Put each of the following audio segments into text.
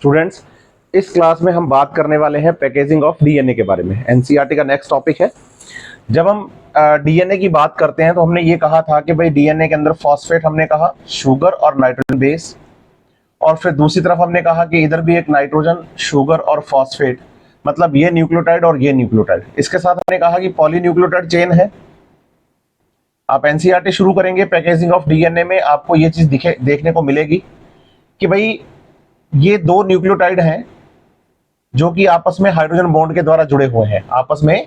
Students, इस class में हम बात करने वाले हैं पैकेजिंग ऑफ डीएनए के बारे में। एनसीईआरटी का नेक्स्ट टॉपिक है। जब हम डीएनए की बात करते हैं तो हमने ये कहा था कि भाई डीएनए के अंदर फॉस्फेट हमने कहा शुगर और नाइट्रोजन बेस, और फिर दूसरी तरफ हमने कहा कि इधर भी एक नाइट्रोजन शुगर और फॉस्फेट, मतलब ये न्यूक्लियोटाइड और ये न्यूक्लियोटाइड। इसके साथ हमने कहा कि पॉलीन्यूक्लियोटाइड चेन है। आप एनसीईआरटी शुरू करेंगे पैकेजिंग ऑफ डीएनए में, आपको ये चीज देखने को मिलेगी कि भाई ये दो न्यूक्लियोटाइड हैं जो कि आपस में हाइड्रोजन बॉन्ड के द्वारा जुड़े हुए हैं, आपस में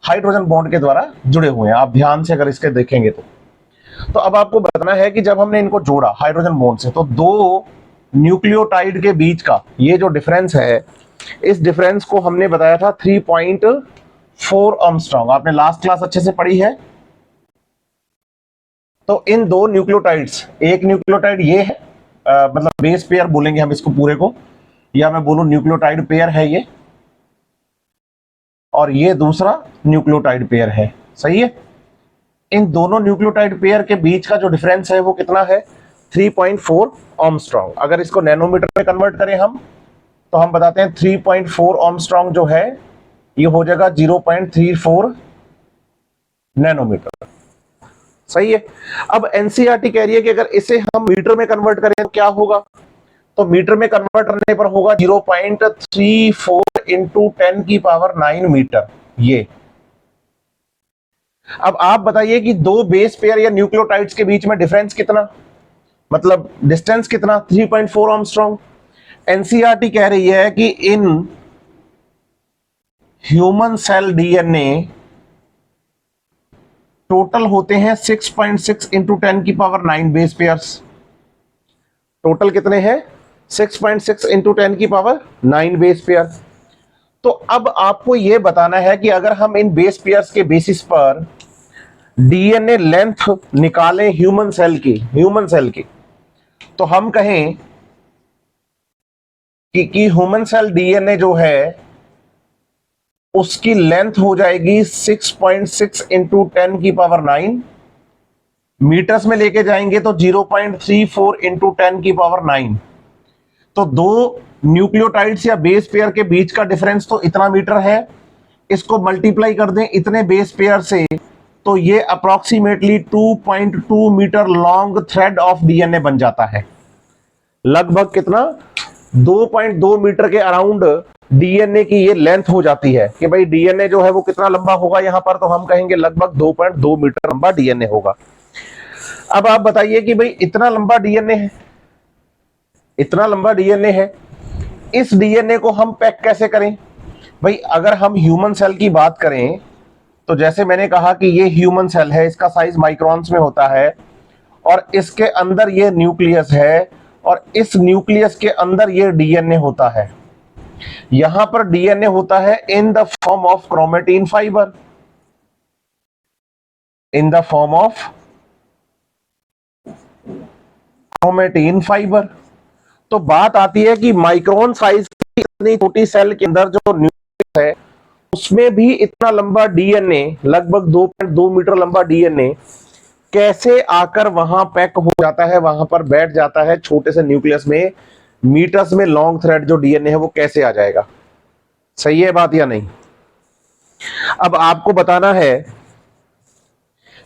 हाइड्रोजन बॉन्ड के द्वारा जुड़े हुए हैं। आप ध्यान से अगर इसके देखेंगे तो अब आपको बताना है कि जब हमने इनको जोड़ा हाइड्रोजन बॉन्ड से, तो दो न्यूक्लियोटाइड के बीच का ये जो डिफरेंस है, इस डिफरेंस को हमने बताया था 3.4 आर्मस्ट्रांग। आपने लास्ट क्लास अच्छे से पढ़ी है। तो इन दो न्यूक्लियोटाइड्स, एक न्यूक्लियोटाइड ये है, मतलब बेस पेयर बोलेंगे हम इसको पूरे को, या मैं बोलूं न्यूक्लियोटाइड पेयर है ये, और ये दूसरा न्यूक्लियोटाइड पेयर है। सही है। इन दोनों न्यूक्लियोटाइड पेयर के बीच का जो डिफरेंस है वो कितना है? 3.4 आर्मस्ट्रांग। अगर इसको नैनोमीटर में कन्वर्ट करें हम, तो हम बताते हैं 3.4 आर्मस्ट्रांग जो है ये हो जाएगा 0.34 नैनोमीटर। सही है। अब एनसीईआरटी कह रही है कि अगर इसे हम मीटर में कन्वर्ट करें तो क्या होगा? तो मीटर में कन्वर्ट करने पर होगा 0.34 इंटू 10 की पावर 9 मीटर। ये अब आप बताइए कि दो बेस पेयर या न्यूक्लियोटाइड्स के बीच में डिफरेंस कितना, मतलब डिस्टेंस कितना? 3.4 आर्मस्ट्रांग। एनसीईआरटी कह रही है कि in human cell DNA total होते हैं 6.6 इंटू 10 की पावर 9 बेस पेयर्स। टोटल कितने हैं? 6.6 इंटू 10 की पावर 9 बेस पेयर। तो अब आपको यह बताना है कि अगर हम इन बेस पेयर्स के बेसिस पर डीएनए लेंथ निकालें ह्यूमन सेल की, तो हम कहें कि ह्यूमन सेल डीएनए जो है उसकी लेंथ हो जाएगी 6.6 इंटू 10 की पावर 9। मीटर्स में लेके जाएंगे तो 0.34 इंटू 10 की पावर 9। तो दो न्यूक्लियोटाइड्स या बेस पेयर के बीच का डिफरेंस तो इतना मीटर है। इसको मल्टीप्लाई कर दें इतने बेस पेयर से, तो ये approximately 2.2 metre long thread of DNA बन जाता है। लगभग कितना? 2.2 मीटर के अराउंड डीएनए की ये लेंथ हो जाती है कि भाई डीएनए जो है वो कितना लंबा होगा यहां पर, तो हम कहेंगे लगभग 2.2 मीटर लंबा डीएनए होगा। अब आप बताइए कि भाई इतना लंबा डीएनए है, इतना लंबा डीएनए है, इस डीएनए को हम पैक कैसे करें? भाई अगर हम ह्यूमन सेल की बात करें तो जैसे मैंने कहा कि ये ह्यूमन सेल है, इसका साइज माइक्रॉन्स में होता है, और इसके अंदर ये न्यूक्लियस है, और इस न्यूक्लियस के अंदर ये डीएनए होता है। यहां पर डीएनए होता है in the form of chromatin fibre, in the form of chromatin fibre. तो बात आती है कि माइक्रोन साइज की इतनी छोटी सेल के अंदर जो न्यूक्लियस है उसमें भी इतना लंबा डीएनए, लगभग 2.2 मीटर लंबा डीएनए कैसे आकर वहां पैक हो जाता है, वहां पर बैठ जाता है छोटे से न्यूक्लियस में? मीटर्स में लॉन्ग थ्रेड जो डीएनए है वो कैसे आ जाएगा? सही है बात या नहीं? अब आपको बताना है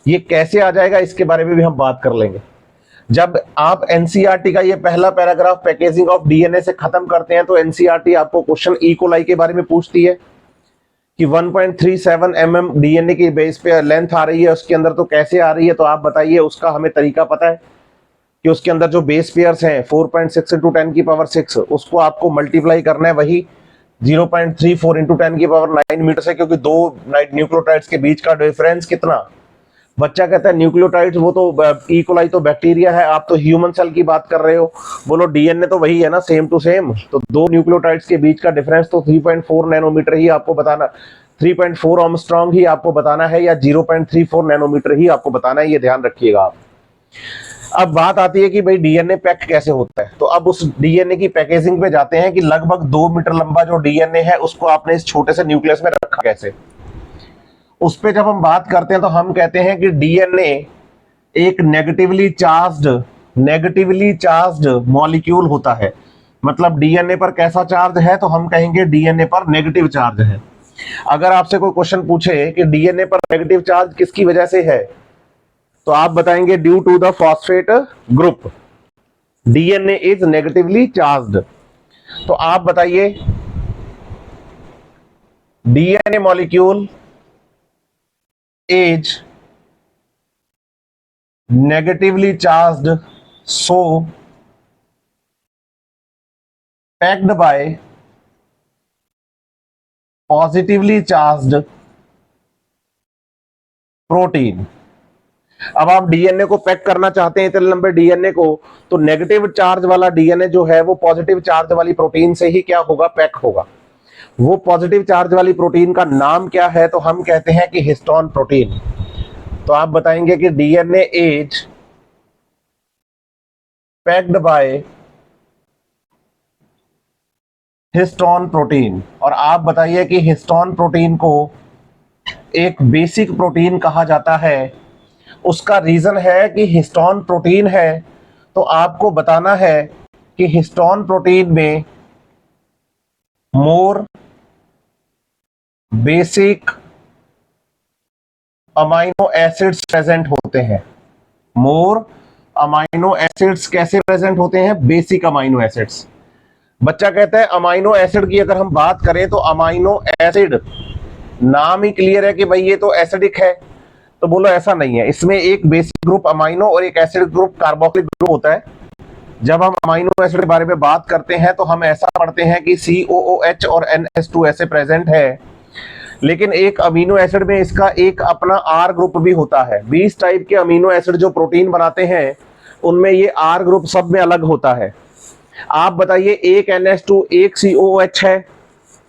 ये कैसे आ जाएगा, इसके बारे में भी हम बात कर लेंगे। जब आप एनसीईआरटी का ये पहला पैराग्राफ पैकेजिंग ऑफ डीएनए से खत्म करते हैं तो एनसीईआरटी आपको क्वेश्चन ई कोलाई के बारे में पूछती है कि 1.37 mm डीएनए की बेस पे लेंथ आ रही है, उसके अंदर तो कैसे आ रही है? तो आप बताइए, उसका हमें तरीका पता है कि उसके अंदर जो बेस पेयर्स हैं 4.6 इंटू 10 की पावर 6, उसको आपको मल्टीप्लाई करना है वही 0.34 इंटू 10 की पावर 9 मीटर से, क्योंकि दो न्यूक्लियोटाइड्स के बीच का डिफरेंस कितना? बच्चा कहता है न्यूक्लियोटाइड्स वो तो ई कोलाई तो बैक्टीरिया है, आप तो ह्यूमन सेल की बात कर रहे हो। बोलो डीएनए तो वही है ना, सेम टू सेम। तो दो न्यूक्लियोटाइड्स के बीच का डिफरेंस तो 3.4 नैनोमीटर ही आपको बताना, 3.4 आर्मस्ट्रांग ही आपको बताना है, या 0.34 नैनोमीटर ही आपको बताना है, ये ध्यान रखिएगा आप। अब बात आती है कि भाई डीएनए पैक कैसे होता है। तो अब उस डीएनए की पैकेजिंग पे जाते हैं कि लगभग 2 मीटर लंबा जो डीएनए है उसको आपने इस छोटे से न्यूक्लियस में रखा कैसे। उस पे जब हम बात करते हैं तो हम कहते हैं कि डीएनए एक नेगेटिवली चार्ज्ड मॉलिक्यूल होता है। मतलब डीएनए पर कैसा चार्ज है, तो हम कहेंगे डीएनए पर नेगेटिव चार्ज है। अगर आपसे कोई क्वेश्चन पूछे कि डीएनए पर नेगेटिव चार्ज किसकी वजह से है, तो आप बताएंगे due to the phosphate group, DNA is negatively charged. तो आप बताइए DNA molecule is negatively charged, so packed by positively charged protein. अब आप डीएनए को पैक करना चाहते हैं इतने लंबे डीएनए को, तो नेगेटिव चार्ज वाला डीएनए जो है वो पॉजिटिव चार्ज वाली प्रोटीन से ही क्या होगा, पैक होगा। वो पॉजिटिव चार्ज वाली प्रोटीन का नाम क्या है, तो हम कहते हैं कि हिस्टोन प्रोटीन। तो आप बताएंगे कि DNA is packed by histone protein. और आप बताइए कि हिस्टोन प्रोटीन को एक बेसिक प्रोटीन कहा जाता है। उसका रीजन है कि हिस्टोन प्रोटीन है, तो आपको बताना है कि हिस्टोन प्रोटीन में मोर बेसिक अमाइनो एसिड्स प्रेजेंट होते हैं। मोर अमाइनो एसिड्स कैसे प्रेजेंट होते हैं, बेसिक अमाइनो एसिड्स। बच्चा कहता है अमाइनो एसिड की अगर हम बात करें तो अमाइनो एसिड नाम ही क्लियर है कि भाई ये तो एसिडिक है, तो बोलो ऐसा नहीं है। इसमें एक बेसिक ग्रुप अमाइनो और एक एसिड ग्रुप कार्बोक्सिलिक ग्रुप होता है। जब हम अमाइनो एसिड के बारे में बात करते हैं तो हम ऐसा पढ़ते हैं कि COOH और NH2 ऐसे प्रेजेंट है, लेकिन एक अमीनो एसिड में इसका एक अपना R ग्रुप भी होता है। 20 टाइप के अमीनो एसिड जो प्रोटीन बनाते हैं उनमें ये R ग्रुप सब में अलग होता है। आप बताइए एक NH2 एक COOH है,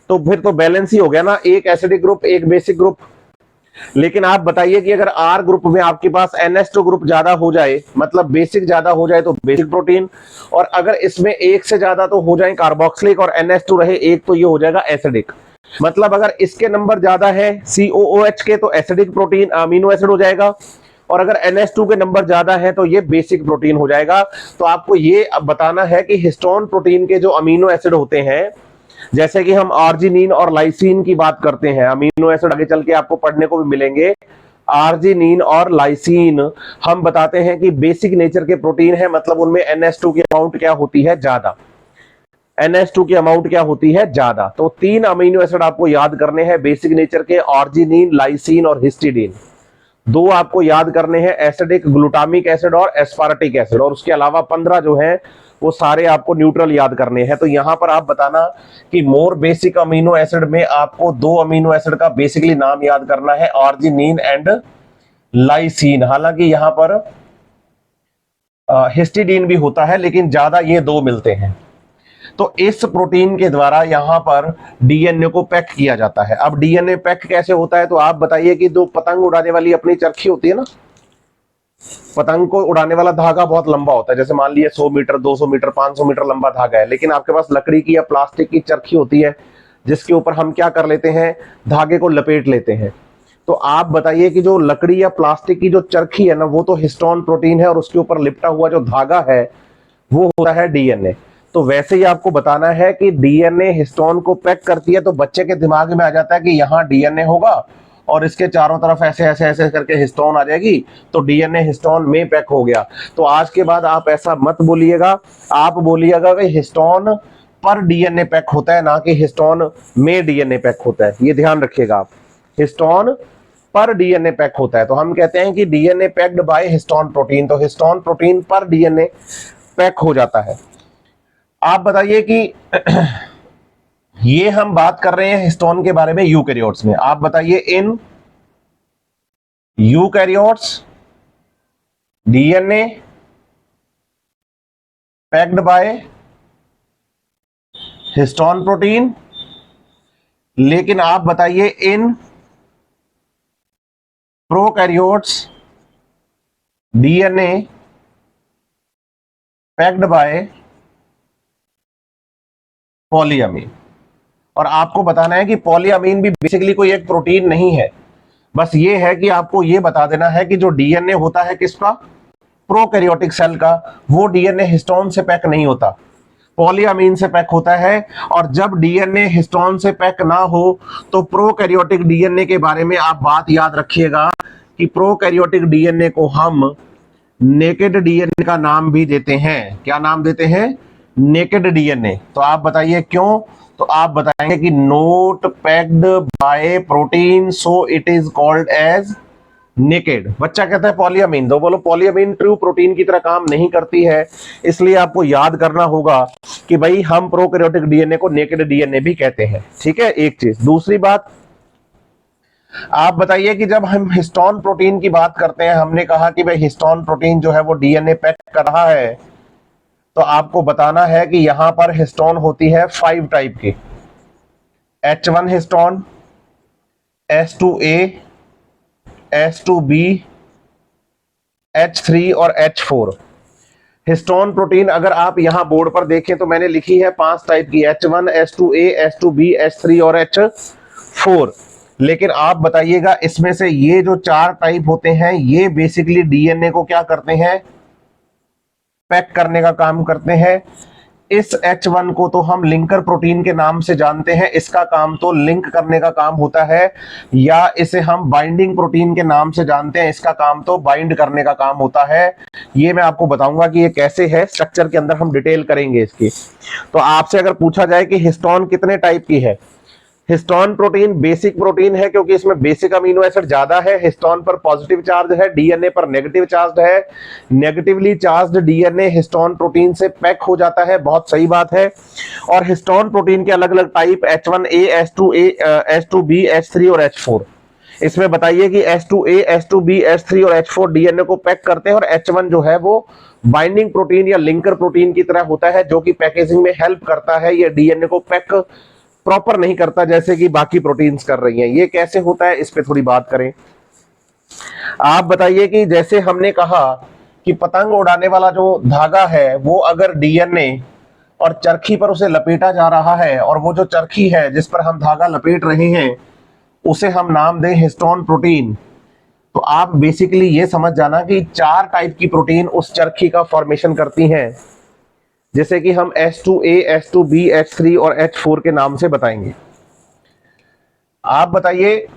तो फिर तो बैलेंस ही हो गया ना, एक एसिडिक ग्रुप एक बेसिक ग्रुप। लेकिन आप बताइए कि अगर R ग्रुप में आपके पास NH2 ग्रुप ज्यादा हो जाए, मतलब बेसिक ज्यादा हो जाए, तो बेसिक प्रोटीन, और अगर इसमें एक से ज्यादा तो हो जाए कार्बोक्सिलिक और NH2 रहे एक, तो ये हो जाएगा एसिडिक। मतलब अगर इसके नंबर ज्यादा है COOH के, तो एसिडिक प्रोटीन अमीनो एसिड हो जाएगा, और अगर NH2 के नंबर ज्यादा है तो ये बेसिक प्रोटीन हो जाएगा। तो आपको ये बताना है कि हिस्टोन प्रोटीन के जो अमीनो एसिड होते हैं, जैसे कि हम आर्जिनिन और लाइसिन की बात करते हैं, अमीनो एसिड आगे चल के आपको पढ़ने को भी मिलेंगे, आर्जिनिन और लाइसिन हम बताते हैं कि बेसिक नेचर के प्रोटीन है, मतलब उनमें NH2 की अमाउंट क्या होती है, ज्यादा। NH2 की अमाउंट क्या होती है, ज्यादा। तो 3 अमीनो एसिड आपको याद करने हैं बेसिक नेचर के, आर्जिनिन, लाइसिन और हिस्टिडीन। 2 आपको याद करने हैं एसिडिक, ग्लूटामिक एसिड और एस्पार्टिक एसिड, और उसके अलावा 15 जो है वो सारे आपको न्यूट्रल याद करने हैं। तो यहां पर आप बताना कि मोर बेसिक अमीनो एसिड में आपको 2 अमीनो एसिड का बेसिकली नाम याद करना है, आर्जिनिन एंड लाइसिन। हालांकि यहां पर हिस्टिडीन भी होता है, लेकिन ज्यादा ये 2 मिलते हैं। तो इस प्रोटीन के द्वारा यहां पर डीएनए को पैक किया जाता है। अब डीएनए पैक कैसे होता है, तो आप बताइए कि जो पतंग उड़ाने वाली अपनी चरखी होती है ना, पतंग को उड़ाने वाला धागा बहुत लंबा होता है, जैसे मान लीजिए 100 मीटर 200 मीटर 500 मीटर लंबा धागा है, लेकिन आपके पास लकड़ी की या प्लास्टिक की चरखी होती है जिसके ऊपर हम क्या कर लेते हैं, धागे को लपेट लेते हैं। तो आप बताइए कि जो लकड़ी या प्लास्टिक की जो चरखी है ना, वो तो हिस्टोन प्रोटीन है, और उसके ऊपर लिपटा हुआ जो धागा है वो होता है डीएनए। तो वैसे ही आपको बताना है कि डीएनए हिस्टोन को पैक करती है, तो बच्चे के दिमाग में आ जाता है कि यहाँ डीएनए होगा और इसके चारों तरफ ऐसे ऐसे ऐसे करके हिस्टोन आ जाएगी, तो डीएनए हिस्टोन में पैक हो गया। तो आज के बाद आप ऐसा मत बोलिएगा, आप बोलिएगा कि हिस्टोन पर डीएनए पैक होता है, ना कि हिस्टोन में डीएनए पैक होता है। ये ध्यान रखिएगा आप, हिस्टोन पर डीएनए पैक होता है। तो हम कहते हैं कि DNA packed by histone protein, तो हिस्टोन प्रोटीन पर डीएनए पैक हो जाता है। आप बताइए कि ये हम बात कर रहे हैं हिस्टोन के बारे में यूकैरियोट्स में। आप बताइए in eukaryotes DNA packed by histone protein, लेकिन आप बताइए in prokaryotes DNA packed by polyamine. और आपको बताना है कि पॉलीअमीन भी बेसिकली कोई एक प्रोटीन नहीं है, बस ये है कि आपको ये बता देना है कि जो डीएनए होता है किसका, प्रोकैरियोटिक सेल का, वो डीएनए हिस्टोन से पैक नहीं होता। पॉलीअमीन से पैक होता है। और जब डीएनए हिस्टोन से पैक ना हो तो प्रोकैरियोटिक डीएनए के बारे में आप बात याद रखिएगा कि प्रोकैरियोटिक डीएनए को हम नेकेड डीएनए का नाम भी देते हैं। क्या नाम देते हैं? Naked DNA. तो आप बताइए क्यों? तो आप बताएंगे कि not packed by protein so it is called as naked. बच्चा कहता है पॉलीअमीन, तो बोलो पॉलीअमीन ट्रू प्रोटीन की तरह काम नहीं करती है, इसलिए आपको याद करना होगा कि भाई हम प्रोकैरियोटिक डीएनए को नेकेड डीएनए भी कहते हैं। ठीक है, एक चीज। दूसरी बात, आप बताइए कि जब हम हिस्टोन प्रोटीन की बात करते हैं, हमने कहा कि भाई हिस्टोन प्रोटीन जो है वो डीएनए पैक कर रहा है, तो आपको बताना है कि यहां पर हिस्टोन होती है 5 टाइप की। H1 histone, H2A, H2B, H3 और H4। हिस्टोन प्रोटीन अगर आप यहां बोर्ड पर देखें तो मैंने लिखी है 5 टाइप की, H1, H2A, H2B, H3 और H4। लेकिन आप बताइएगा इसमें से ये जो 4 टाइप होते हैं ये बेसिकली डीएनए को क्या करते हैं? पैक करने का काम करते हैं। इस H1 को तो हम लिंकर प्रोटीन के नाम से जानते हैं, इसका काम तो लिंक करने का काम होता है, या इसे हम बाइंडिंग प्रोटीन के नाम से जानते हैं, इसका काम तो बाइंड करने का काम होता है। ये मैं आपको बताऊंगा कि ये कैसे है, स्ट्रक्चर के अंदर हम डिटेल करेंगे इसकी। तो आपसे अगर पूछा जाए कि हिस्टोन कितने टाइप की है, हिस्टोन प्रोटीन बेसिक प्रोटीन है क्योंकि इसमें बेसिक अमीनो एसिड ज्यादा है। हिस्टोन पर पॉजिटिव चार्ज है, डीएनए पर नेगेटिव चार्ज है। Negatively charged DNA histone protein से पैक हो जाता है, बहुत सही बात है। और हिस्टोन प्रोटीन के अलग अलग type H1A, H2A, H2B, H3 और H4। इसमें बताइए कि H2A, H2B, H3 और H4 डीएनए को पैक करते हैं, और H1 जो है वो बाइंडिंग प्रोटीन या लिंकर प्रोटीन की तरह होता है जो कि पैकेजिंग में हेल्प करता है। ये डीएनए को पैक प्रॉपर नहीं करता जैसे कि बाकी प्रोटीन्स कर रही हैं। ये कैसे होता है, इस पे थोड़ी बात करें। आप बताइए कि जैसे हमने कहा कि पतंग उड़ाने वाला जो धागा है वो अगर डीएनए और चरखी पर उसे लपेटा जा रहा है, और वो जो चरखी है जिस पर हम धागा लपेट रहे हैं उसे हम नाम दें हिस्टोन प्रोटीन, तो आप बेसिकली ये समझ जाना कि 4 टाइप की प्रोटीन उस चरखी का फॉर्मेशन करती हैं, जैसे कि हम H2A, H2B, H3 और H4 के नाम से बताएंगे। आप बताइए,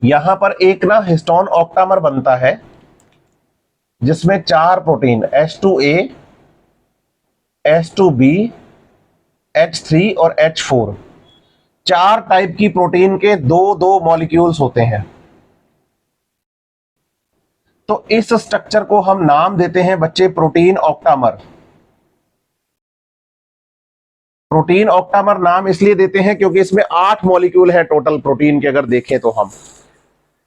यहां पर एक ना हिस्टोन ऑक्टामर बनता है जिसमें 4 प्रोटीन H2A, H2B, H3 और H4, 4 टाइप की प्रोटीन के 2-2 मॉलिक्यूल्स होते हैं। तो इस स्ट्रक्चर को हम नाम देते हैं बच्चे प्रोटीन ऑक्टामर। प्रोटीन ऑक्टामर नाम इसलिए देते हैं क्योंकि इसमें 8 मॉलिक्यूल है टोटल प्रोटीन के। अगर देखें तो हम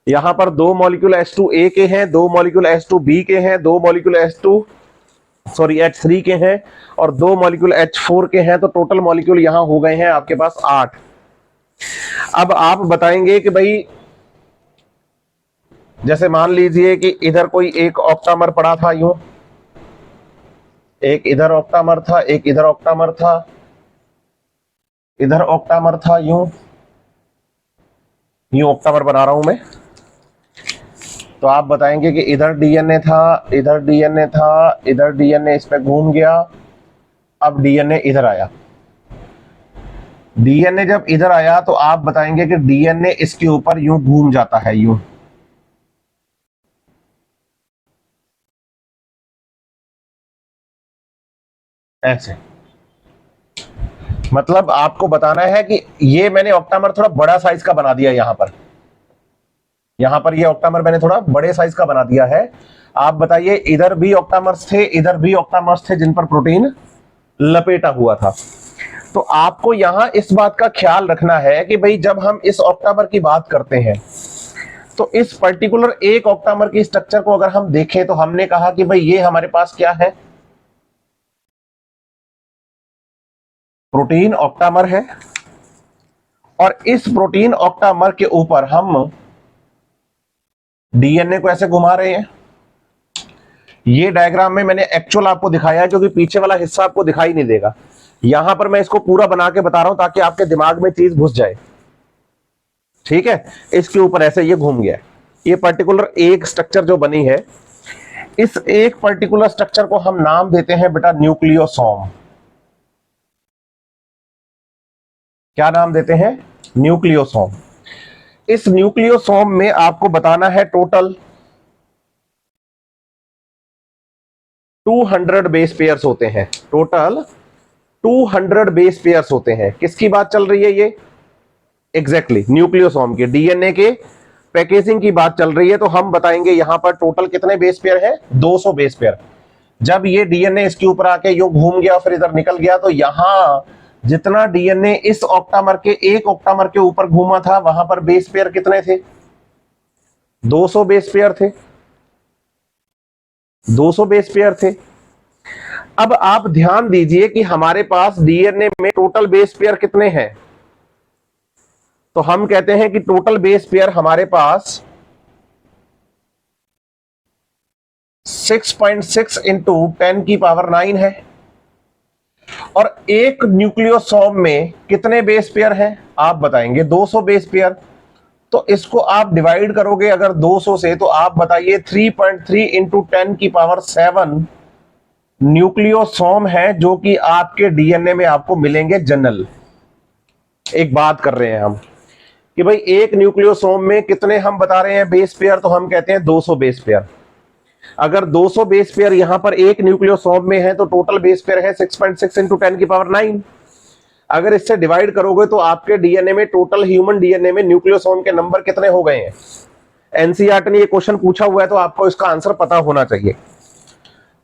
यहां पर 2 मॉलिक्यूल H2A के हैं, 2 मॉलिक्यूल H2B के हैं, 2 मॉलिक्यूल H3 के हैं और 2 मॉलिक्यूल H4 के हैं। तो टोटल मॉलिक्यूल यहां हो गए हैं आपके पास 8। अब आप बताएंगे कि भाई जैसे मान लीजिए कि इधर कोई एक ऑक्टामर पड़ा था, यूं एक इधर ऑक्टामर था, एक इधर ऑक्टामर था, इधर ऑक्टामर था, यूं ऑक्टामर बना रहा हूं मैं। तो आप बताएंगे कि इधर डीएनए था, इधर डीएनए था, इधर डीएनए इस पे घूम गया, अब डीएनए इधर आया। डीएनए जब इधर आया तो आप बताएंगे कि डीएनए इसके ऊपर यूं घूम जाता है, यूं। ऐसे मतलब आपको बताना है कि ये मैंने ऑक्टामर थोड़ा बड़ा साइज का बना दिया। यहां पर ये ऑक्टामर मैंने थोड़ा बड़े साइज का बना दिया है। आप बताइए, इधर भी ऑक्टामर्स थे, इधर भी ऑक्टामर्स थे जिन पर प्रोटीन लपेटा हुआ था। तो आपको यहां इस बात का ख्याल रखना है कि भाई जब हम इस ऑक्टामर की बात करते हैं तो इस पर्टिकुलर एक ऑक्टामर की स्ट्रक्चर को अगर हम देखें तो हमने कहा कि भाई ये हमारे पास क्या है, प्रोटीन ऑक्टामर है। और इस प्रोटीन ऑक्टामर के ऊपर हम डीएनए को ऐसे घुमा रहे हैं। ये डायग्राम में मैंने एक्चुअल आपको दिखाया है क्योंकि पीछे वाला हिस्सा आपको दिखाई नहीं देगा। यहां पर मैं इसको पूरा बना के बता रहा हूं ताकि आपके दिमाग में चीज घुस जाए। ठीक है, इसके ऊपर ऐसे ये घूम गया। ये पर्टिकुलर एक स्ट्रक्चर जो बनी है, इस एक पर्टिकुलर स्ट्रक्चर को हम नाम देते हैं बेटा न्यूक्लियोसोम। क्या नाम देते हैं? न्यूक्लियोसोम। इस न्यूक्लियोसोम में आपको बताना है टोटल 200 बेस पेयर्स होते हैं। टोटल 200 बेस पेयर्स होते हैं। किसकी बात चल रही है ये? एग्जैक्टली न्यूक्लियोसोम के डीएनए के पैकेजिंग की बात चल रही है। तो हम बताएंगे यहां पर टोटल कितने बेस पेयर है? 200 बेस पेयर। जब ये डीएनए इसके ऊपर आके यूं घूम गया फिर इधर निकल गया, तो यहां जितना डीएनए इस ऑक्टामर के एक ऑक्टामर के ऊपर घूमा था, वहां पर बेस पेयर कितने थे? 200 बेस पेयर थे। 200 बेस पेयर थे। अब आप ध्यान दीजिए कि हमारे पास डीएनए में टोटल बेस पेयर कितने हैं? तो हम कहते हैं कि टोटल बेस पेयर हमारे पास 6.6 इंटू 10 की पावर 9 है। और एक न्यूक्लियोसोम में कितने बेस पेयर हैं? आप बताएंगे 200 बेस पेयर। तो इसको आप डिवाइड करोगे अगर 200 से, तो आप बताइए 3.3 इंटू 10 की पावर 7 न्यूक्लियोसोम है जो कि आपके डीएनए में आपको मिलेंगे जनरल। एक बात कर रहे हैं हम कि भाई एक न्यूक्लियोसोम में कितने हम बता रहे हैं बेस पेयर, तो हम कहते हैं 200 बेस पेयर। अगर 200 बेस पेयर यहां पर एक न्यूक्लियोसोम में है तो टोटल बेस पेयर है 6.6 इंटू 10 की पावर 9। अगर इससे डिवाइड करोगे तो आपके डीएनए में, टोटल ह्यूमन डीएनए में न्यूक्लियोसोम के नंबर कितने हो गए हैं? एनसीईआरटी ने ये क्वेश्चन पूछा हुआ है तो आपको इसका आंसर पता होना चाहिए।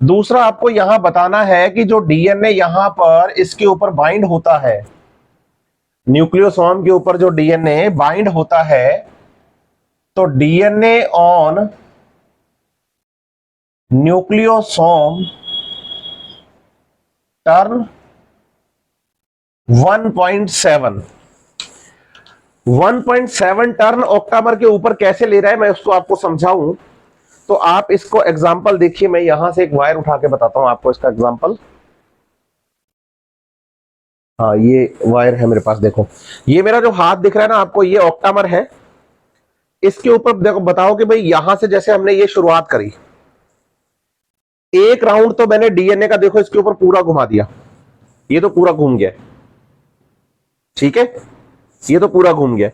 दूसरा आपको यहां बताना है कि जो डीएनए यहां पर इसके ऊपर बाइंड होता है, न्यूक्लियोसोम के ऊपर जो डीएनए बाइंड होता है, तो DNA on nucleosome turn 1.7 turn octamer के ऊपर कैसे ले रहा है, मैं उसको आपको समझाऊं। तो आप इसको एग्जांपल देखिए, मैं यहां से एक वायर उठा के बताता हूं आपको इसका एग्जांपल। हाँ, ये वायर है मेरे पास। देखो, ये मेरा जो हाथ दिख रहा है ना आपको, ये ऑक्टामर है। इसके ऊपर देखो, बताओ कि भाई यहां से जैसे हमने ये शुरुआत करी, एक राउंड तो मैंने डीएनए का देखो इसके ऊपर पूरा घुमा दिया, ये तो पूरा घूम गया, ठीक है, ये तो पूरा घूम गया।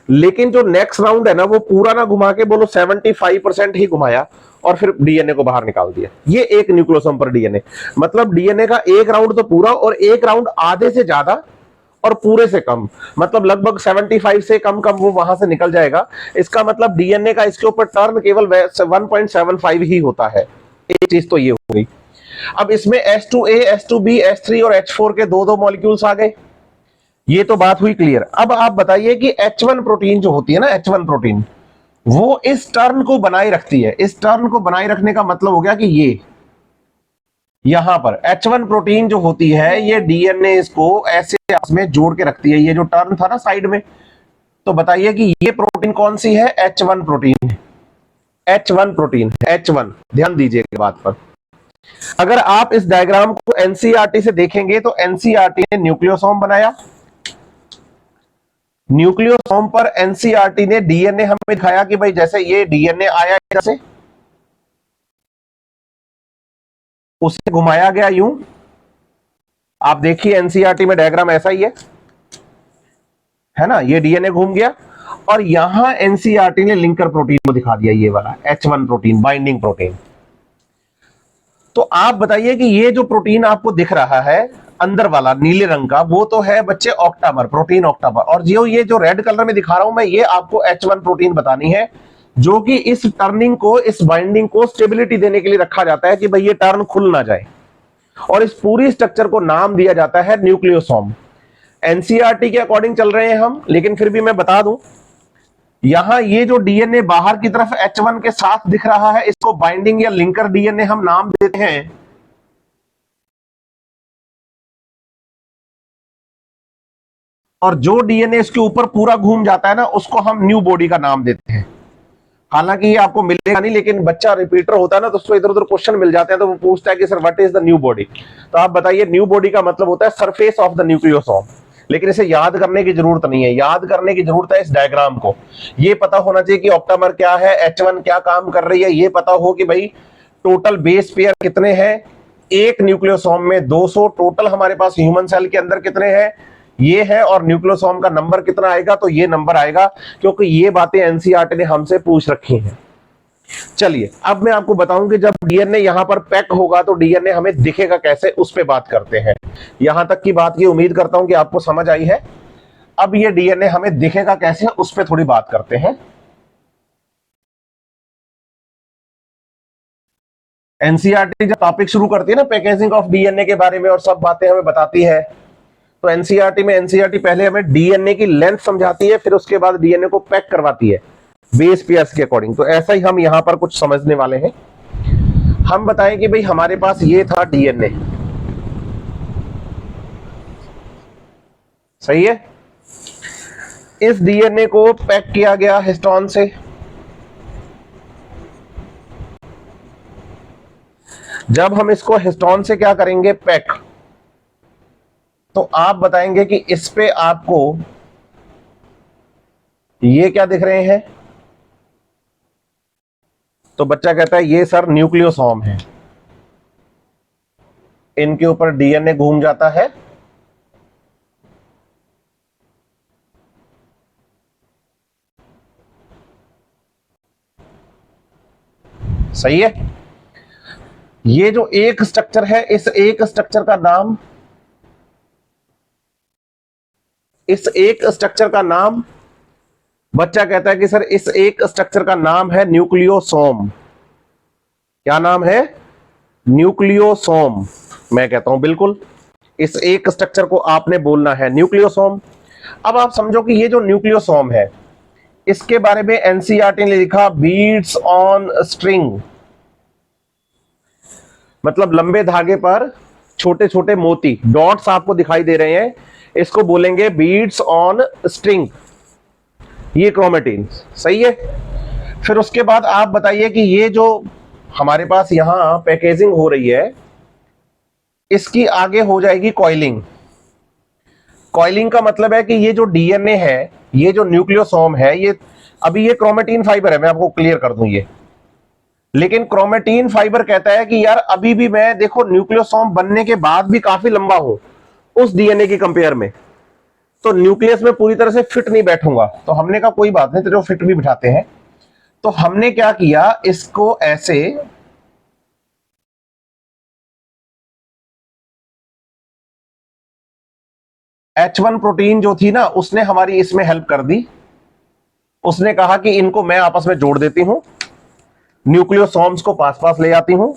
लेकिन जो नेक्स्ट राउंड है ना, वो पूरा ना घुमा के बोलो 75% ही घुमाया और फिर डीएनए को बाहर निकाल दिया। ये एक न्यूक्लियोसोम पर डीएनए, मतलब डीएनए का एक राउंड तो पूरा और एक राउंड आधे से ज्यादा और पूरे से कम, मतलब लगभग 75 से कम कम वो वहां से निकल जाएगा। इसका मतलब डीएनए का इसके ऊपर टर्न केवल 1.75 ही होता है। एक चीज तो ये हो गई। अब इसमें H2A, H2B, H3 और H4 के दो दो मॉलिक्यूल्स आ गए। ये तो बात हुई क्लियर। अब आप बताइए कि H1 प्रोटीन जो होती है ना, H1 प्रोटीन, वो इस टर्न को बनाए रखती है। इस टर्न को बनाए रखने का मतलब हो गया कि ये यहां पर H1 प्रोटीन जो होती है, ये डीएनए इसको ऐसे आपस में जोड़ के रखती है। ये जो टर्न था ना साइड में, तो बताइए कि ये प्रोटीन कौन सी है? H1 प्रोटीन है। H1 प्रोटीन, H1, ध्यान दीजिएगा बात पर। अगर आप इस डायग्राम को एनसीईआरटी से देखेंगे तो एनसीईआरटी ने न्यूक्लियोसोम बनाया। न्यूक्लियोसोम पर एनसीईआरटी ने डीएनए हमें दिखाया कि भाई जैसे ये डीएनए आया इधर से, उसे घुमाया गया यूं। आप देखिए एनसीईआरटी में डायग्राम ऐसा ही है ना, ये डीएनए घूम गया और यहां एनसीईआरटी ने लिंकर प्रोटीन को दिखा दिया, ये वाला H1 प्रोटीन, बाइंडिंग प्रोटीन। तो आप बताइए कि ये जो प्रोटीन आपको दिख रहा है अंदर वाला नीले रंग का, वो तो है बच्चे ऑक्टामर, प्रोटीन ऑक्टामर। और जो ये जो रेड कलर में दिखा रहा हूं मैं, ये आपको H1 प्रोटीन बतानी है, जो कि इस टर्निंग को, इस बाइंडिंग को स्टेबिलिटी देने के लिए रखा जाता है कि भाई ये टर्न खुल ना जाए। और इस पूरी स्ट्रक्चर को नाम दिया जाता है न्यूक्लियोसोम। एनसीईआरटी के अकॉर्डिंग चल रहे हैं हम, लेकिन फिर भी मैं बता दूं, यहां ये जो डीएनए बाहर की तरफ H1 के साथ दिख रहा है, इसको बाइंडिंग या लिंकर डीएनए हम नाम देते हैं। और जो डीएनए इसके ऊपर पूरा घूम जाता है ना, उसको हम न्यू बॉडी का नाम देते हैं। हालांकि ये आपको मिलेगा नहीं, लेकिन बच्चा रिपीटर होता है ना, तो उसको इधर उधर क्वेश्चन मिल जाते हैं, तो वो पूछता है कि sir what is the new body. तो आप बताइए, न्यू बॉडी का मतलब होता है सरफेस ऑफ द न्यूक्लियोसोम। लेकिन इसे याद करने की जरूरत नहीं है, याद करने की जरूरत है इस डायग्राम को। ये पता होना चाहिए कि ऑक्टामर क्या है, H1 क्या काम कर रही है, ये पता हो कि भाई टोटल बेस पेयर कितने हैं। एक न्यूक्लियोसोम में 200, टोटल हमारे पास ह्यूमन सेल के अंदर कितने हैं? ये है, और न्यूक्लियोसोम का नंबर कितना आएगा, तो ये नंबर आएगा, क्योंकि ये बातें एनसीईआरटी ने हमसे पूछ रखी हैं। चलिए अब मैं आपको बताऊं कि जब डीएनए यहां पर पैक होगा तो डीएनए हमें दिखेगा कैसे, उस पर बात करते हैं। यहां तक की बात की उम्मीद करता हूं कि आपको समझ आई है। अब ये डीएनए हमें दिखेगा कैसे, उस पर थोड़ी बात करते हैं। एनसीईआरटी जब टॉपिक शुरू करती है ना पैकेजिंग ऑफ डीएनए के बारे में और सब बातें हमें बताती है, तो एनसीईआरटी पहले हमें डीएनए की लेंथ समझाती है, फिर उसके बाद डीएनए को पैक करवाती है बेस पेयर्स के अकॉर्डिंग। तो ऐसा ही हम यहां पर कुछ समझने वाले हैं। हम बताएं कि भाई हमारे पास ये था डीएनए, सही है। इस डीएनए को पैक किया गया हिस्टोन से। जब हम इसको हिस्टोन से क्या करेंगे, पैक, तो आप बताएंगे कि इस पे आपको ये क्या दिख रहे हैं, तो बच्चा कहता है ये सर न्यूक्लियोसोम है। इनके ऊपर डीएनए घूम जाता है, सही है। ये जो एक स्ट्रक्चर है, इस एक स्ट्रक्चर का नाम, बच्चा कहता है कि सर इस एक स्ट्रक्चर का नाम है न्यूक्लियोसोम। क्या नाम है, न्यूक्लियोसोम। मैं कहता हूं बिल्कुल, इस एक स्ट्रक्चर को आपने बोलना है न्यूक्लियोसोम। अब आप समझो कि ये जो न्यूक्लियोसोम है, इसके बारे में एनसीईआरटी ने लिखा बीड्स ऑन स्ट्रिंग, मतलब लंबे धागे पर छोटे छोटे मोती, डॉट्स आपको दिखाई दे रहे हैं, इसको बोलेंगे बीड्स ऑन स्ट्रिंग। ये क्रोमेटिन, सही है। फिर उसके बाद आप बताइए कि ये जो हमारे पास यहां पैकेजिंग हो रही है, इसकी आगे हो जाएगी कॉइलिंग। कॉइलिंग का मतलब है कि ये जो डीएनए है, ये जो न्यूक्लियोसोम है, ये अभी ये क्रोमेटिन फाइबर है, मैं आपको क्लियर कर दूं ये। लेकिन क्रोमेटिन फाइबर कहता है कि यार अभी भी मैं देखो न्यूक्लियोसोम बनने के बाद भी काफी लंबा हूं उस डीएनए की कंपेयर में, तो न्यूक्लियस में पूरी तरह से फिट नहीं बैठूंगा। तो हमने कहा कोई बात नहीं, तेरे को फिट भी बिठाते हैं। तो हमने क्या किया, इसको ऐसे H1 प्रोटीन जो थी ना, उसने हमारी इसमें हेल्प कर दी। उसने कहा कि इनको मैं आपस में जोड़ देती हूं, न्यूक्लियोसोम्स को पास पास ले जाती हूं।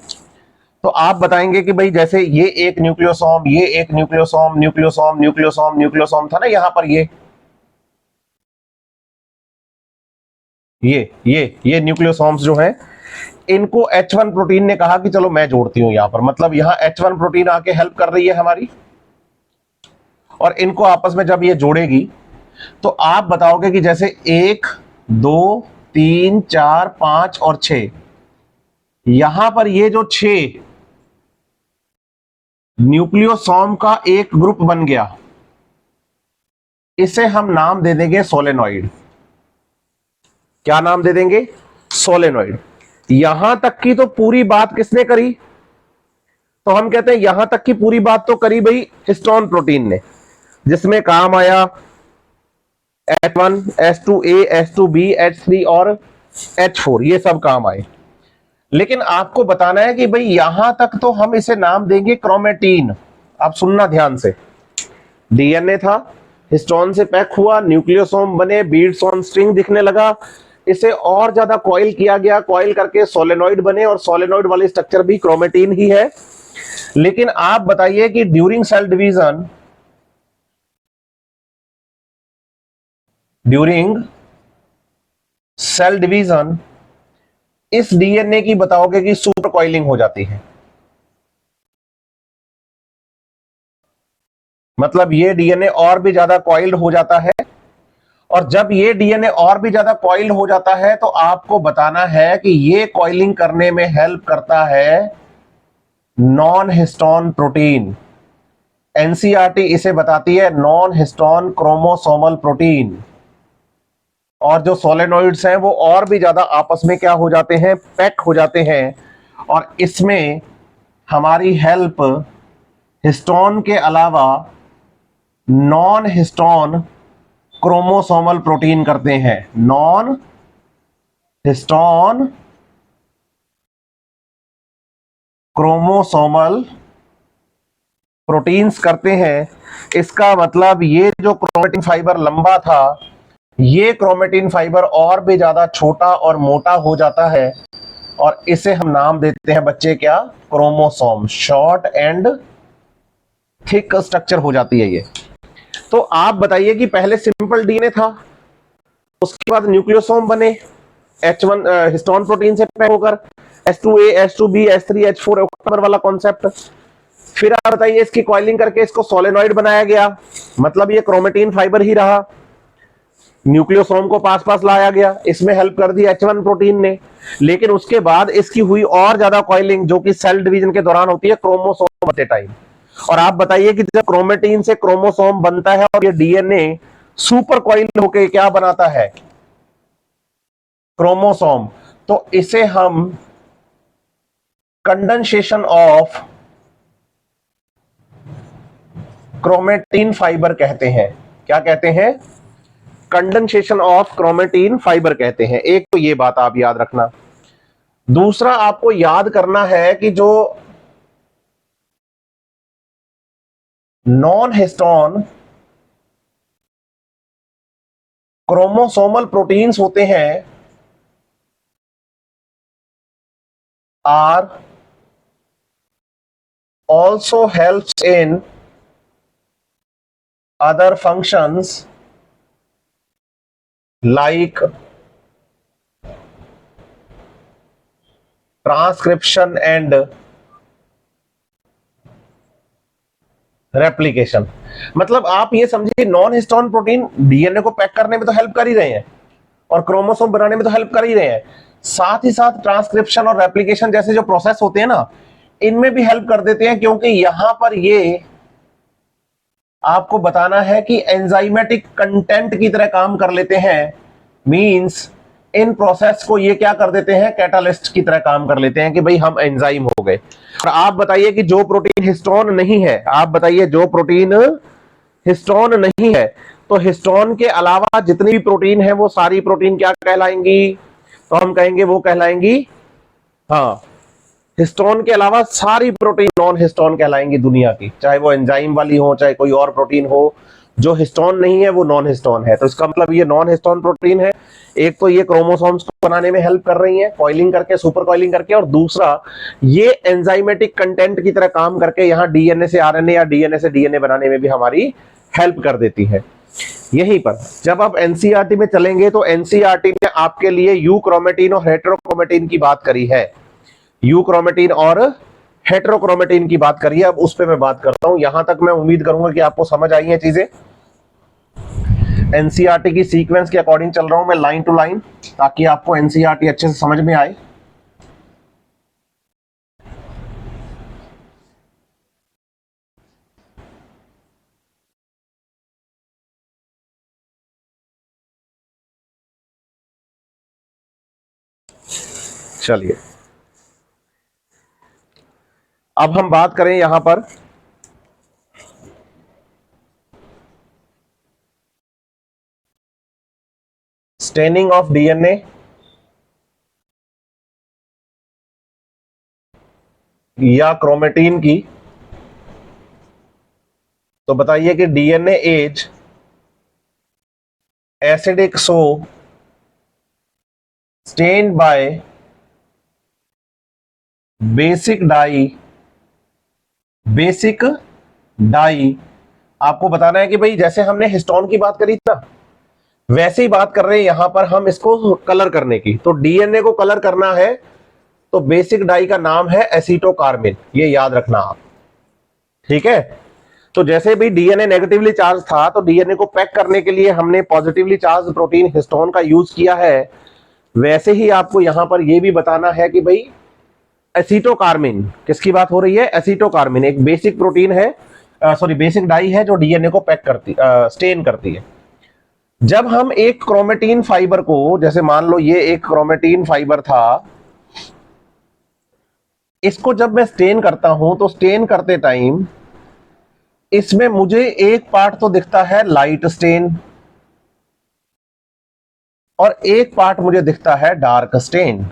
तो आप बताएंगे कि भाई जैसे ये एक न्यूक्लियोसोम, ये एक न्यूक्लियोसोम, न्यूक्लियोसोम न्यूक्लियोसोम न्यूक्लियोसोम था ना यहां पर, ये न्यूक्लियोसोम्स जो हैं, इनको H1 प्रोटीन ने कहा कि चलो मैं जोड़ती हूं यहां पर, मतलब यहां H1 प्रोटीन आके हेल्प कर रही है हमारी, और इनको आपस में जब ये जोड़ेगी तो आप बताओगे कि जैसे 1 2 3 4 5 और 6, यहां पर ये जो 6 न्यूक्लियोसोम का एक ग्रुप बन गया, इसे हम नाम दे देंगे सोलेनॉइड। क्या नाम दे देंगे, सोलेनॉइड। यहां तक की तो पूरी बात किसने करी, तो हम कहते हैं यहां तक की पूरी बात तो करी भाई हिस्टोन प्रोटीन ने, जिसमें काम आया H1 H2A H2B H3 और H4, ये सब काम आए। लेकिन आपको बताना है कि भाई यहां तक तो हम इसे नाम देंगे क्रोमेटीन। आप सुनना ध्यान से, डीएनए था, हिस्टोन से पैक हुआ, न्यूक्लियोसोम बने, बीड्स ऑन स्ट्रिंग दिखने लगा, इसे और ज्यादा कॉइल किया गया, कॉइल करके सोलेनॉइड बने, और सोलेनॉइड वाली स्ट्रक्चर भी क्रोमेटीन ही है। लेकिन आप बताइए कि ड्यूरिंग सेल डिवीजन इस डीएनए की बताओगे कि सुपर कॉइलिंग हो जाती है, मतलब ये डीएनए और भी ज्यादा कॉइल्ड हो जाता है। और जब ये डीएनए और भी ज्यादा कॉइल्ड हो जाता है तो आपको बताना है कि ये कॉइलिंग करने में हेल्प करता है नॉन हिस्टोन प्रोटीन। एनसीईआरटी इसे बताती है नॉन हिस्टोन क्रोमोसोमल प्रोटीन। और जो सोलेनॉइड्स हैं वो और भी ज्यादा आपस में क्या हो जाते हैं, पैक हो जाते हैं, और इसमें हमारी हेल्प हिस्टोन के अलावा नॉन हिस्टोन क्रोमोसोमल प्रोटीन करते हैं, नॉन हिस्टोन क्रोमोसोमल प्रोटीन्स करते हैं। इसका मतलब ये जो क्रोमेटिन फाइबर लंबा था, ये क्रोमेटिन फाइबर और भी ज्यादा छोटा और मोटा हो जाता है और इसे हम नाम देते हैं बच्चे क्या, chromosome. Short and thick structure हो जाती है ये। तो आप बताइए कि पहले सिंपल डीएनए था, उसके बाद न्यूक्लियोसोम बने H1 हिस्टोन प्रोटीन से पैक होकर, H2A, H2B, H3, H4 October वाला कॉन्सेप्ट। फिर आप बताइए इसकी कॉइलिंग करके इसको सोलेनॉइड बनाया गया, मतलब ये क्रोमेटिन फाइबर ही रहा। न्यूक्लियोसोम को पास पास लाया गया, इसमें हेल्प कर दी H1 प्रोटीन ने। लेकिन उसके बाद इसकी हुई और ज्यादा कॉइलिंग, जो कि सेल डिवीजन के दौरान होती है क्रोमोसोम बनते टाइम। और आप बताइए कि जब क्रोमेटिन से क्रोमोसोम बनता है और ये डीएनए सुपर कॉइल होके क्या बनाता है, क्रोमोसोम, तो इसे हम कंडेंसेशन ऑफ क्रोमेटिन फाइबर कहते हैं। क्या कहते हैं, कंडेंसेशन ऑफ क्रोमेटिन फाइबर कहते हैं। एक तो ये बात आप याद रखना। दूसरा आपको याद करना है कि जो नॉन हिस्टोन क्रोमोसोमल प्रोटीन्स होते हैं are also helps in other functions like transcription and replication. मतलब आप ये समझिए नॉन हिस्टोन प्रोटीन डीएनए को पैक करने में तो हेल्प कर ही रहे हैं और क्रोमोसोम बनाने में तो हेल्प कर ही रहे हैं, साथ ही साथ ट्रांसक्रिप्शन और रेप्लिकेशन जैसे जो प्रोसेस होते हैं ना, इनमें भी हेल्प कर देते हैं। क्योंकि यहां पर ये आपको बताना है कि एंजाइमेटिक कंटेंट की तरह काम कर लेते हैं। मींस इन प्रोसेस को ये क्या कर देते हैं, कैटालिस्ट की तरह काम कर लेते हैं कि भाई हम एंजाइम हो गए। और आप बताइए कि जो प्रोटीन हिस्टोन नहीं है, आप बताइए जो प्रोटीन हिस्टोन नहीं है, तो हिस्टोन के अलावा जितनी भी प्रोटीन है वो सारी प्रोटीन क्या कहलाएंगी, तो हम कहेंगे वो कहलाएंगी, हाँ, हिस्टोन के अलावा सारी प्रोटीन नॉन हिस्टोन कहलाएंगी दुनिया की, चाहे वो एंजाइम वाली हो चाहे कोई और प्रोटीन हो। जो हिस्टोन नहीं है वो नॉन हिस्टोन है। तो इसका मतलब ये नॉन हिस्टोन प्रोटीन है। एक तो ये क्रोमोसोम्स को बनाने में हेल्प कर रही है कॉइलिंग करके, सुपर कॉइलिंग करके, और दूसरा ये एंजाइमेटिक कंटेंट की तरह काम करके यहाँ डीएनए से आरएनए या डीएनए से डीएनए बनाने में भी हमारी हेल्प कर देती है। यहीं पर जब आप एनसीईआरटी में चलेंगे तो एनसीईआरटी ने आपके लिए यू क्रोमेटिन और हेटेरोक्रोमेटिन की बात करी है, यू क्रोमेटिन और हेटेरोक्रोमेटिन की बात करिए। अब उस पर मैं बात करता हूं। यहां तक मैं उम्मीद करूंगा कि आपको समझ आई है चीजें। एनसीईआरटी की सीक्वेंस के अकॉर्डिंग चल रहा हूं मैं, लाइन टू लाइन, ताकि आपको एनसीईआरटी अच्छे से समझ में आए। चलिए अब हम बात करें यहां पर स्टेनिंग ऑफ डीएनए या क्रोमेटिन की। तो बताइए कि DNA as acidic so stained by basic dye, basic dye. आपको बताना है कि भाई जैसे हमने हिस्टोन की बात करी था वैसे ही बात कर रहे हैं यहां पर हम इसको कलर करने की। तो डीएनए को कलर करना है तो बेसिक डाई का नाम है एसीटोकार्मिन, ये याद रखना आप, ठीक है। तो जैसे भी डीएनए नेगेटिवली चार्ज था तो डीएनए को पैक करने के लिए हमने पॉजिटिवली चार्ज प्रोटीन हिस्टोन का यूज किया है, वैसे ही आपको यहां पर यह भी बताना है कि भाई एसीटोकार्मिन, किसकी बात हो रही है, एसीटोकार्मिन एक बेसिक प्रोटीन है, सॉरी बेसिक डाई है जो डीएनए को पैक करती, स्टेन करती है। जब हम एक क्रोमेटिन फाइबर को, जैसे मान लो ये एक क्रोमेटिन फाइबर था, इसको जब मैं स्टेन करता हूं तो स्टेन करते टाइम इसमें मुझे एक पार्ट तो दिखता है लाइट स्टेन और एक पार्ट मुझे दिखता है डार्क स्टेन।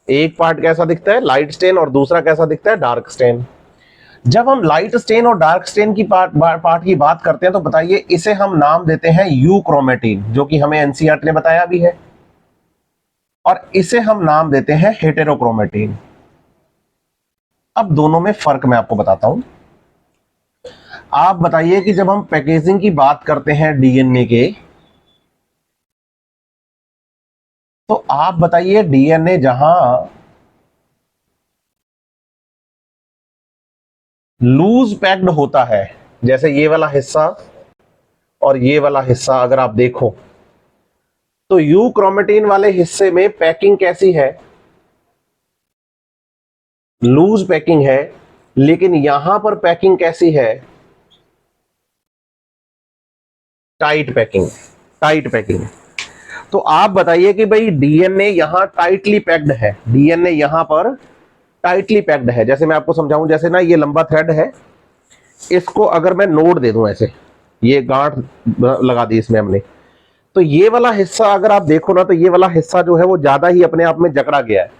एक पार्ट कैसा दिखता है, लाइट स्टेन, और दूसरा कैसा दिखता है, डार्क स्टेन। जब हम लाइट स्टेन और डार्क स्टेन की पार्ट की बात करते हैं तो बताइए, इसे हम नाम देते हैं यू क्रोमेटिन, जो कि हमें एनसीईआरटी ने बताया भी है, और इसे हम नाम देते हैं हेटेरोक्रोमेटिन। अब दोनों में फर्क मैं आपको बताता हूं। आप बताइए कि जब हम पैकेजिंग की बात करते हैं डीएनए के, तो आप बताइए डीएनए जहां लूज पैक्ड होता है, जैसे ये वाला हिस्सा और ये वाला हिस्सा अगर आप देखो, तो यू क्रोमेटिन वाले हिस्से में पैकिंग कैसी है, लूज पैकिंग है। लेकिन यहां पर पैकिंग कैसी है, टाइट पैकिंग, टाइट पैकिंग। तो आप बताइए कि भाई डीएनए यहां टाइटली पैक्ड है, डीएनए यहां पर टाइटली पैक्ड है। जैसे मैं आपको समझाऊं, जैसे ना ये लंबा थ्रेड है, इसको अगर मैं नोड दे दूं ऐसे, ये गांठ लगा दी इसमें हमने, तो ये वाला हिस्सा अगर आप देखो ना, तो ये वाला हिस्सा जो है वो ज्यादा ही अपने आप में जकड़ा गया है।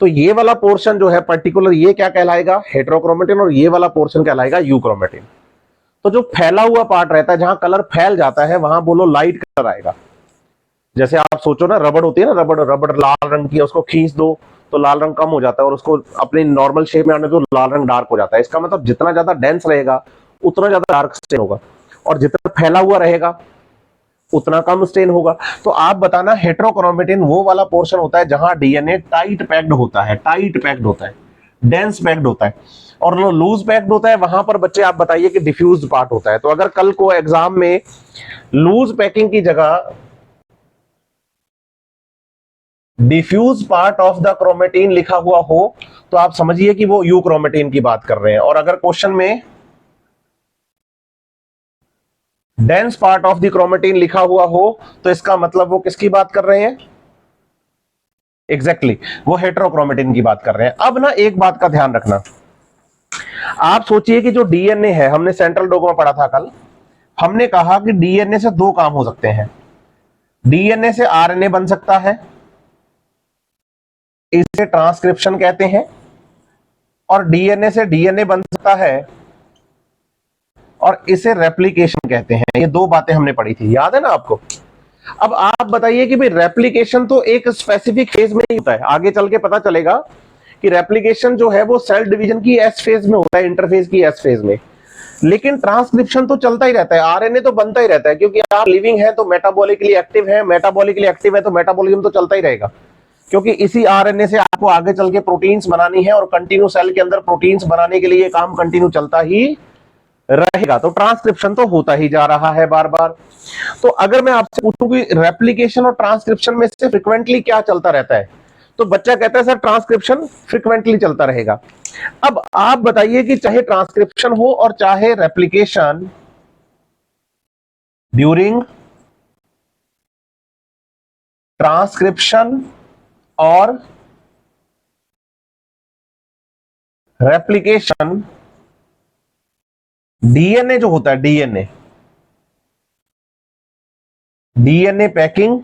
तो ये वाला पोर्शन जो है पर्टिकुलर, ये क्या कहलाएगा, हेटेरोक्रोमेटिन, और ये वाला पोर्शन कहलाएगा यूक्रोमेटिन। तो जो फैला हुआ पार्ट रहता है, जहां कलर फैल जाता है, वहां बोलो लाइट कलर आएगा। जैसे आप सोचो ना, रबड़ होती है ना, रबड़ रबड़ लाल रंग की है, उसको खींच दो तो लाल रंग कम हो जाता है, और उसको अपनी नॉर्मल शेप में आने दो, लाल रंग डार्क हो जाता है। इसका मतलब जितना ज्यादा डेंस रहेगा उतना ज्यादा डार्क स्टेन होगा, और जितना फैला हुआ रहेगा उतना कम स्टेन होगा। तो आप बताना, हेटेरोक्रोमेटिन वो वाला पोर्शन होता है जहां डीएनए टाइट पैक्ड होता है, टाइट पैक्ड होता है, डेंस पैक्ड होता है, और जो लूज पैक्ड होता है वहां पर बच्चे आप बताइए कि डिफ्यूज पार्ट होता है। तो अगर कल को एग्जाम में लूज पैकिंग की जगह diffuse part of the chromatin लिखा हुआ हो, तो आप समझिए कि वो यू क्रोमेटिन की बात कर रहे हैं। और अगर क्वेश्चन में dense part of the chromatin लिखा हुआ हो, तो इसका मतलब वो किसकी बात कर रहे हैं, एग्जैक्टली वो हेटेरोक्रोमेटिन की बात कर रहे हैं। अब ना एक बात का ध्यान रखना, आप सोचिए कि जो डीएनए है, हमने सेंट्रल डोग्मा पढ़ा था कल, हमने कहा कि डीएनए से दो काम हो सकते हैं। डीएनए से आरएनए बन सकता है, इसे ट्रांसक्रिप्शन कहते हैं, और डीएनए से डीएनए बन सकता है, और इसे रेप्लिकेशन कहते हैं। ये दो बातें हमने पढ़ी थी, याद है ना आपको। अब आप बताइए कि भाई रेप्लिकेशन तो एक स्पेसिफिक फेज में ही होता है, आगे चल के पता चलेगा कि रेप्लिकेशन जो है वो सेल डिवीजन की एस फेज में होता है, इंटरफेज की एस फेज में। लेकिन ट्रांसक्रिप्शन तो चलता ही रहता है, आरएनए तो बनता ही रहता है, क्योंकि आप लिविंग है तो मेटाबॉलिकली एक्टिव है, मेटाबॉलिकली एक्टिव है तो मेटाबॉलिज्म तो चलता ही रहेगा, क्योंकि इसी आरएनए से आपको आगे चल के प्रोटीन्स बनानी है, और कंटिन्यू सेल के अंदर प्रोटीन्स बनाने के लिए काम कंटिन्यू चलता ही रहेगा। तो ट्रांसक्रिप्शन तो होता ही जा रहा है बार बार। तो अगर मैं आपसे पूछूं कि रेप्लिकेशन और ट्रांसक्रिप्शन में से फ्रिक्वेंटली क्या चलता रहता है, तो बच्चा कहता है सर ट्रांसक्रिप्शन फ्रिक्वेंटली चलता रहेगा। अब आप बताइए कि चाहे ट्रांसक्रिप्शन हो और चाहे रेप्लिकेशन, ड्यूरिंग ट्रांसक्रिप्शन और रेप्लिकेशन, डीएनए जो होता है, डीएनए डीएनए पैकिंग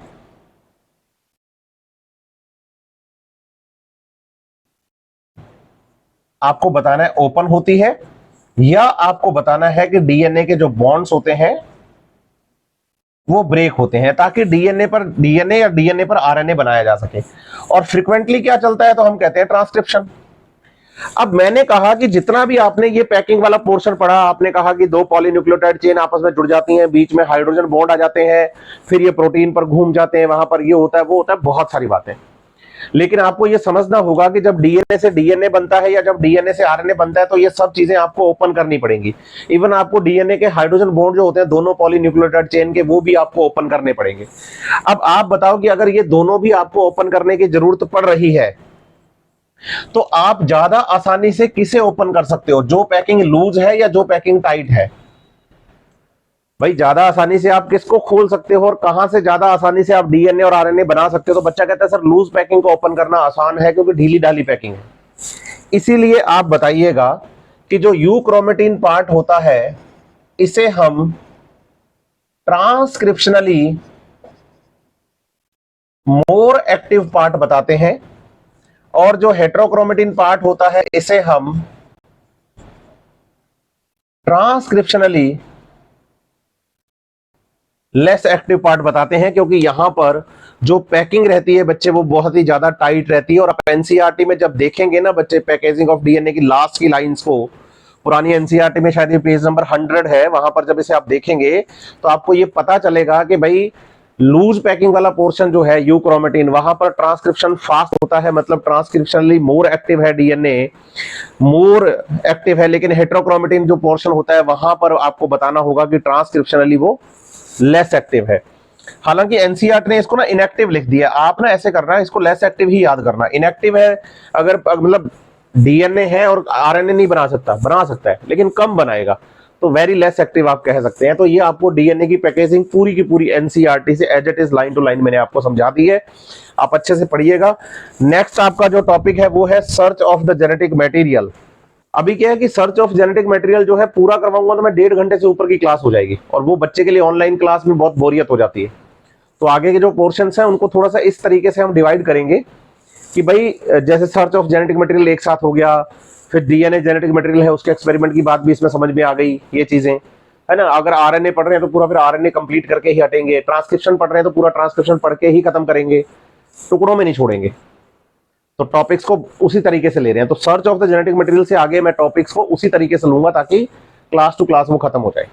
आपको बताना है ओपन होती है, या आपको बताना है कि डीएनए के जो बॉन्ड्स होते हैं वो ब्रेक होते हैं, ताकि डीएनए पर डीएनए या डीएनए पर आरएनए बनाया जा सके। और फ्रीक्वेंटली क्या चलता है, तो हम कहते हैं ट्रांसक्रिप्शन। अब मैंने कहा कि जितना भी आपने ये पैकिंग वाला पोर्शन पढ़ा, आपने कहा कि दो पॉलीन्यूक्लियोटाइड चेन आपस में जुड़ जाती हैं, बीच में हाइड्रोजन बॉन्ड आ जाते हैं, फिर ये प्रोटीन पर घूम जाते हैं, वहां पर ये होता है वो होता है, बहुत सारी बातें। लेकिन आपको ये समझना होगा कि जब डीएनए से डीएनए बनता है या जब डीएनए से आरएनए बनता है, तो ये सब चीजें आपको ओपन करनी पड़ेंगी। इवन आपको डीएनए के हाइड्रोजन बॉन्ड जो होते हैं दोनों पॉलीन्यूक्लियोटाइड चेन के, वो भी आपको ओपन करने पड़ेंगे। अब आप बताओ कि अगर ये दोनों भी आपको ओपन करने की जरूरत पड़ रही है, तो आप ज्यादा आसानी से किसे ओपन कर सकते हो, जो पैकिंग लूज है या जो पैकिंग टाइट है। भाई ज्यादा आसानी से आप किसको खोल सकते हो, और कहां से ज्यादा आसानी से आप डीएनए और आरएनए बना सकते हो। तो बच्चा कहता है सर लूज पैकिंग को ओपन करना आसान है, क्योंकि ढीली ढाली पैकिंग है। इसीलिए आप बताइएगा कि जो यूक्रोमेटिन पार्ट होता है इसे हम ट्रांसक्रिप्शनली मोर एक्टिव पार्ट बताते हैं, और जो हेट्रोक्रोमेटिन पार्ट होता है इसे हम ट्रांसक्रिप्शनली लेस एक्टिव पार्ट बताते हैं, क्योंकि यहां पर जो पैकिंग रहती है बच्चे वो बहुत ही ज्यादा टाइट रहती है। और आप एनसीईआरटी में जब देखेंगे ना बच्चे पैकेजिंग ऑफ डीएनए की लास्ट की लाइंस को, पुरानी एनसीईआरटी में शायद ये पेज नंबर 100 है, वहां पर जब इसे आप देखेंगे तो आपको ये पता चलेगा कि भाई लूज पैकिंग वाला पोर्शन जो है यूक्रोमेटिन, वहां पर ट्रांसक्रिप्शन फास्ट होता है, मतलब ट्रांसक्रिप्शनली मोर एक्टिव है, डीएनए मोर एक्टिव है। लेकिन हेट्रोक्रोमेटिन जो पोर्शन होता है वहां पर आपको बताना होगा कि ट्रांसक्रिप्शनली वो लेस एक्टिव है। हालांकि एनसीईआरटी ने इसको ना इनएक्टिव लिख दिया, आप ना ऐसे करना है, इसको लेस एक्टिव ही याद करना। इनएक्टिव है अगर मतलब डीएनए है और आरएनए नहीं बना सकता है लेकिन कम बनाएगा, तो वेरी लेस एक्टिव आप कह सकते हैं। तो ये आपको डीएनए की पैकेजिंग पूरी की पूरी एनसीईआरटी से as it is line to line मैंने आपको समझा दी है, आप अच्छे से पढ़िएगा। नेक्स्ट आपका जो टॉपिक है वो है search of the genetic material. अभी क्या है कि सर्च ऑफ जेनेटिक मटेरियल जो है पूरा करवाऊंगा तो मैं 1.5 घंटे से ऊपर की क्लास हो जाएगी, और वो बच्चे के लिए ऑनलाइन क्लास में बहुत बोरियत हो जाती है। तो आगे के जो पोर्शंस हैं उनको थोड़ा सा इस तरीके से हम डिवाइड करेंगे कि भाई जैसे सर्च ऑफ जेनेटिक मटेरियल एक साथ हो गया, फिर डीएनए जेनेटिक मटेरियल है उसके एक्सपेरिमेंट की बात भी इसमें समझ में आ गई, ये चीजें है ना। अगर आरएनए पढ़ रहे हैं तो पूरा फिर आरएनए कंप्लीट करके ही हटेंगे, ट्रांसक्रिप्शन पढ़ रहे हैं तो पूरा ट्रांसक्रिप्शन पढ़ के ही खत्म करेंगे, टुकड़ों में नहीं छोड़ेंगे। तो टॉपिक्स को उसी तरीके से ले रहे हैं। तो search of the genetic material से आगे मैं टॉपिक्स को उसी तरीके से लूंगा ताकि क्लास टू क्लास वो खत्म हो जाए।